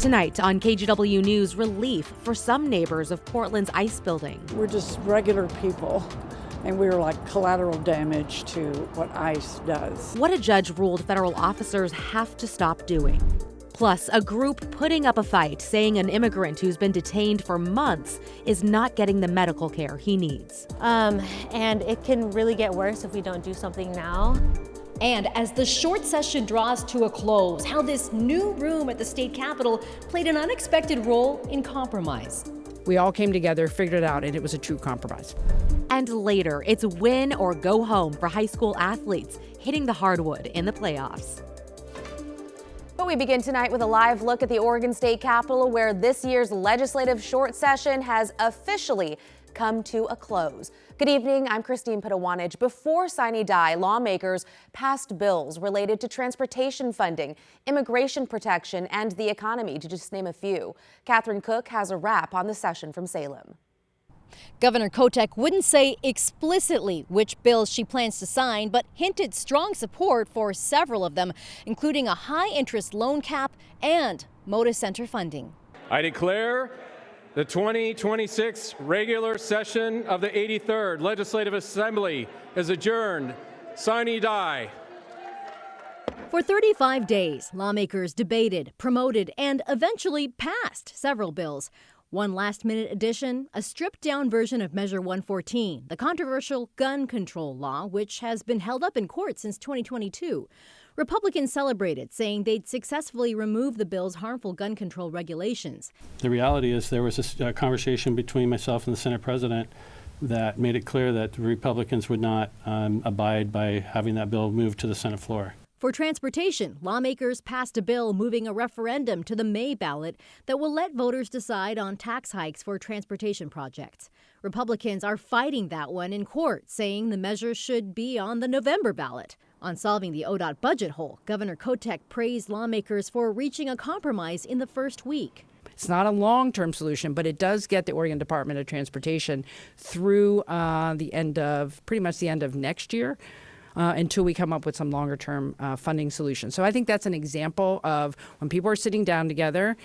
Tonight on KGW News, relief for some neighbors of Portland's ICE building. We're just regular people, and we're like collateral damage to what ICE does. What a judge ruled federal officers have to stop doing. Plus, a group putting up a fight saying an immigrant who's been detained for months is not getting the medical care he needs. And it can really get worse if we don't do something now. And as the short session draws to a close, how this new room at the state capitol played an unexpected role in compromise. We all came together, figured it out, and it was a true compromise. And later, it's win or go home for high school athletes hitting the hardwood in the playoffs. But we begin tonight with a live look at the Oregon State Capitol, where this year's legislative short session has officially come to a close. Good evening, I'm Christine Pitawanich. Before sine die, lawmakers passed bills related to transportation funding, immigration protection, and the economy, to just name a few. Catherine Cook has a wrap on the session from Salem. Governor Kotek wouldn't say explicitly which bills she plans to sign, but hinted strong support for several of them, including a high-interest loan cap and Moda Center funding. I declare the 2026 regular session of the 83rd Legislative Assembly is adjourned. Sine die. For 35 days, lawmakers debated, promoted, and eventually passed several bills. One last-minute addition, a stripped-down version of Measure 114, the controversial gun control law, which has been held up in court since 2022. Republicans celebrated, saying they'd successfully remove the bill's harmful gun control regulations. The reality is there was a conversation between myself and the Senate President that made it clear that the Republicans would not abide by having that bill moved to the Senate floor. For transportation, lawmakers passed a bill moving a referendum to the May ballot that will let voters decide on tax hikes for transportation projects. Republicans are fighting that one in court, saying the measure should be on the November ballot. On solving the ODOT budget hole, Governor Kotek praised lawmakers for reaching a compromise in the first week. It's not a long-term solution, but it does get the Oregon Department of Transportation through pretty much the end of next year. Until we come up with some longer-term funding solutions. So I think that's an example of when people are sitting down together,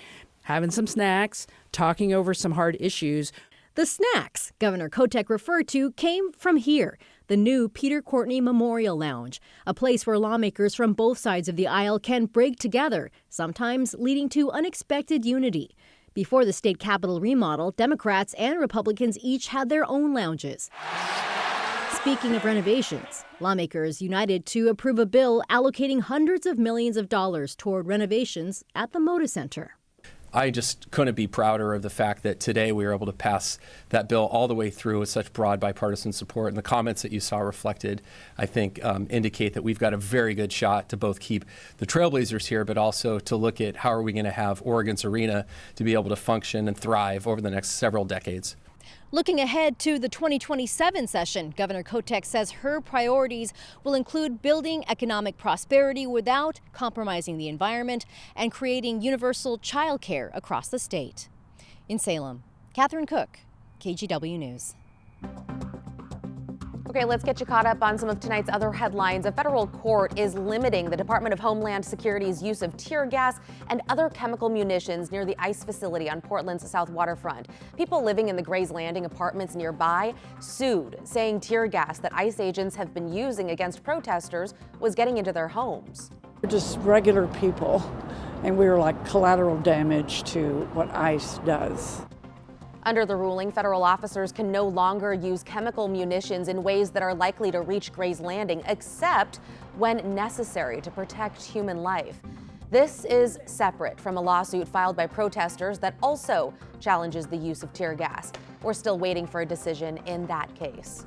having some snacks, talking over some hard issues. The snacks Governor Kotek referred to came from here, the new Peter Courtney Memorial Lounge, a place where lawmakers from both sides of the aisle can break together, sometimes leading to unexpected unity. Before the state capitol remodel, Democrats and Republicans each had their own lounges. Speaking of renovations, lawmakers united to approve a bill allocating hundreds of millions of dollars toward renovations at the Moda Center. I just couldn't be prouder of the fact that today we were able to pass that bill all the way through with such broad bipartisan support. And the comments that you saw reflected, I think, indicate that we've got a very good shot to both keep the Trailblazers here, but also to look at how are we going to have Oregon's arena to be able to function and thrive over the next several decades. Looking ahead to the 2027 session, Governor Kotek says her priorities will include building economic prosperity without compromising the environment and creating universal child care across the state. In Salem, Catherine Cook, KGW News. Okay, let's get you caught up on some of tonight's other headlines. A federal court is limiting the Department of Homeland Security's use of tear gas and other chemical munitions near the ICE facility on Portland's south waterfront. People living in the Grays Landing apartments nearby sued, saying tear gas that ICE agents have been using against protesters was getting into their homes. We're just regular people, and we're like collateral damage to what ICE does. Under the ruling, federal officers can no longer use chemical munitions in ways that are likely to reach Grays Landing, except when necessary to protect human life. This is separate from a lawsuit filed by protesters that also challenges the use of tear gas. We're still waiting for a decision in that case.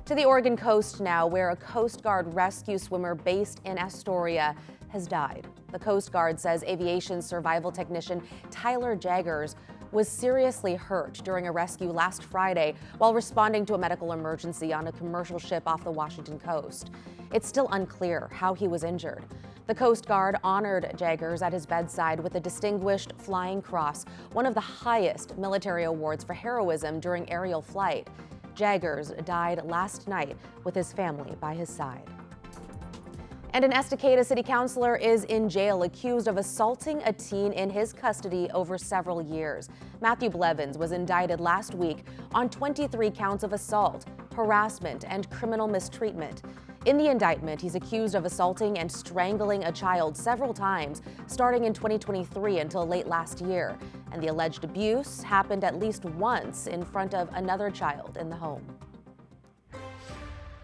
To the Oregon coast now, where a Coast Guard rescue swimmer based in Astoria has died. The Coast Guard says aviation survival technician Tyler Jaggers was seriously hurt during a rescue last Friday while responding to a medical emergency on a commercial ship off the Washington coast. It's still unclear how he was injured. The Coast Guard honored Jaggers at his bedside with the Distinguished Flying Cross, one of the highest military awards for heroism during aerial flight. Jaggers died last night with his family by his side. And an Estacada city councilor is in jail accused of assaulting a teen in his custody over several years. Matthew Blevins was indicted last week on 23 counts of assault, harassment, and criminal mistreatment. In the indictment, he's accused of assaulting and strangling a child several times, starting in 2023 until late last year. And the alleged abuse happened at least once in front of another child in the home.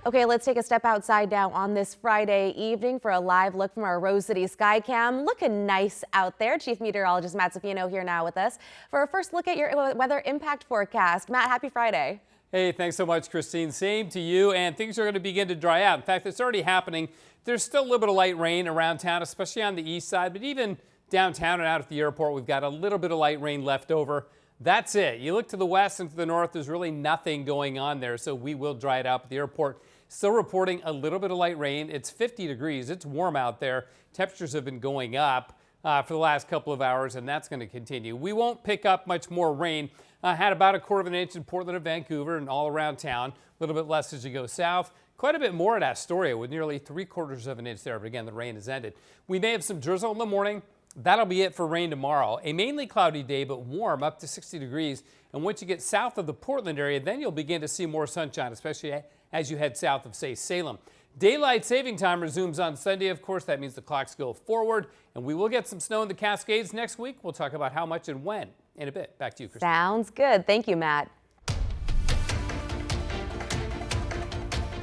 Okay, let's take a step outside now on this Friday evening for a live look from our Rose City Skycam. Looking nice out there. Chief Meteorologist Matt Safino here now with us for a first look at your weather impact forecast. Matt, happy Friday. Hey, thanks so much, Christine. Same to you. And things are going to begin to dry out. In fact, it's already happening. There's still a little bit of light rain around town, especially on the east side. But even downtown and out at the airport, we've got a little bit of light rain left over. That's it. You look to the west and to the north, there's really nothing going on there. So we will dry it out. But the airport still reporting a little bit of light rain. It's 50 degrees. It's warm out there. Temperatures have been going up for the last couple of hours, and that's going to continue. We won't pick up much more rain. Had about 1/4 inch in Portland and Vancouver and all around town. A little bit less as you go south. Quite a bit more at Astoria with nearly 3/4 inch there. But again, the rain has ended. We may have some drizzle in the morning. That'll be it for rain tomorrow. A mainly cloudy day, but warm up to 60 degrees. And once you get south of the Portland area, then you'll begin to see more sunshine, especially as you head south of, say, Salem. Daylight saving time resumes on Sunday. Of course, that means the clocks go forward, and we will get some snow in the Cascades next week. We'll talk about how much and when in a bit. Back to you, Christine. Sounds good. Thank you, Matt.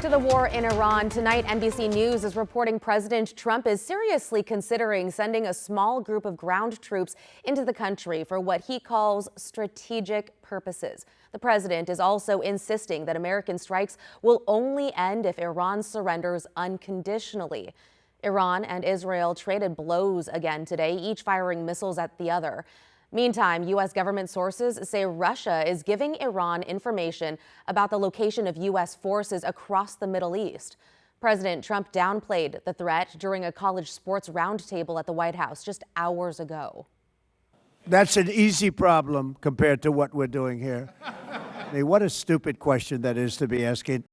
To the war in Iran, tonight NBC News is reporting President Trump is seriously considering sending a small group of ground troops into the country for what he calls strategic purposes. The president is also insisting that American strikes will only end if Iran surrenders unconditionally. Iran and Israel traded blows again today, each firing missiles at the other. Meantime, U.S. government sources say Russia is giving Iran information about the location of U.S. forces across the Middle East. President Trump downplayed the threat during a college sports roundtable at the White House just hours ago. That's an easy problem compared to what we're doing here. I mean, what a stupid question that is to be asking.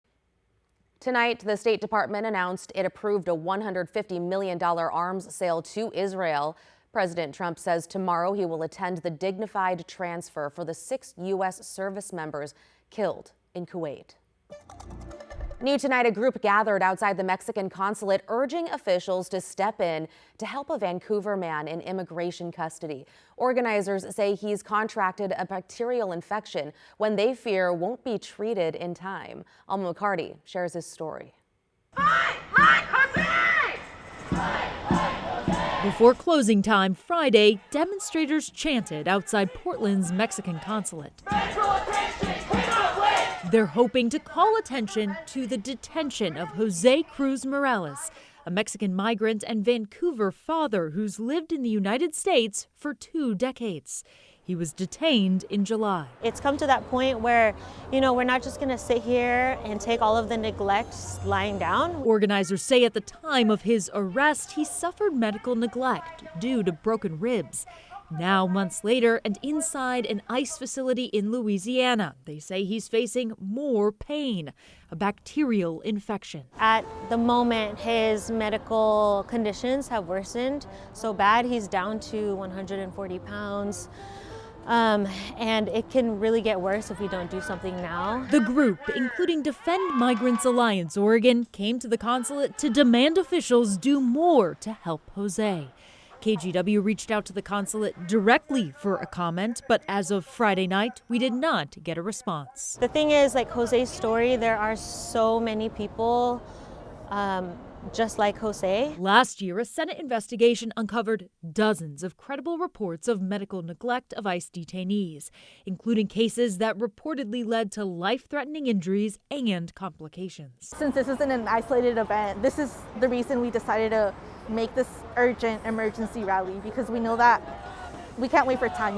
Tonight, the State Department announced it approved a $150 million arms sale to Israel. President Trump says tomorrow he will attend the dignified transfer for the 6 U.S. service members killed in Kuwait. New tonight, a group gathered outside the Mexican consulate urging officials to step in to help a Vancouver man in immigration custody. Organizers say he's contracted a bacterial infection when they fear won't be treated in time. Alma McCarty shares his story. Before closing time Friday, demonstrators chanted outside Portland's Mexican consulate. They're hoping to call attention to the detention of Jose Cruz Morales, a Mexican migrant and Vancouver father who's lived in the United States for 2 decades. He was detained in July. It's come to that point where, we're not just going to sit here and take all of the neglect lying down. Organizers say at the time of his arrest, he suffered medical neglect due to broken ribs. Now, months later, and inside an ICE facility in Louisiana, they say he's facing more pain, a bacterial infection. At the moment, his medical conditions have worsened so bad he's down to 140 pounds. And it can really get worse if we don't do something now. The group, including Defend Migrants Alliance Oregon, came to the consulate to demand officials do more to help Jose. KGW reached out to the consulate directly for a comment, but as of Friday night, we did not get a response. The thing is, like Jose's story, there are so many people just like Jose. Last year, a Senate investigation uncovered dozens of credible reports of medical neglect of ICE detainees, including cases that reportedly led to life-threatening injuries and complications. Since this isn't an isolated event, this is the reason we decided to make this urgent emergency rally, because we know that we can't wait for time,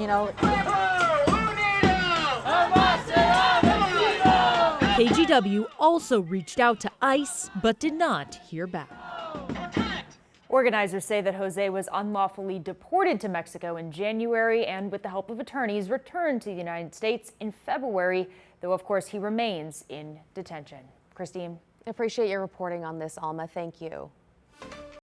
KGW also reached out to ICE but did not hear back. Organizers say that Jose was unlawfully deported to Mexico in January and, with the help of attorneys, returned to the United States in February, though of course he remains in detention. Christine. I appreciate your reporting on this, Alma. Thank you.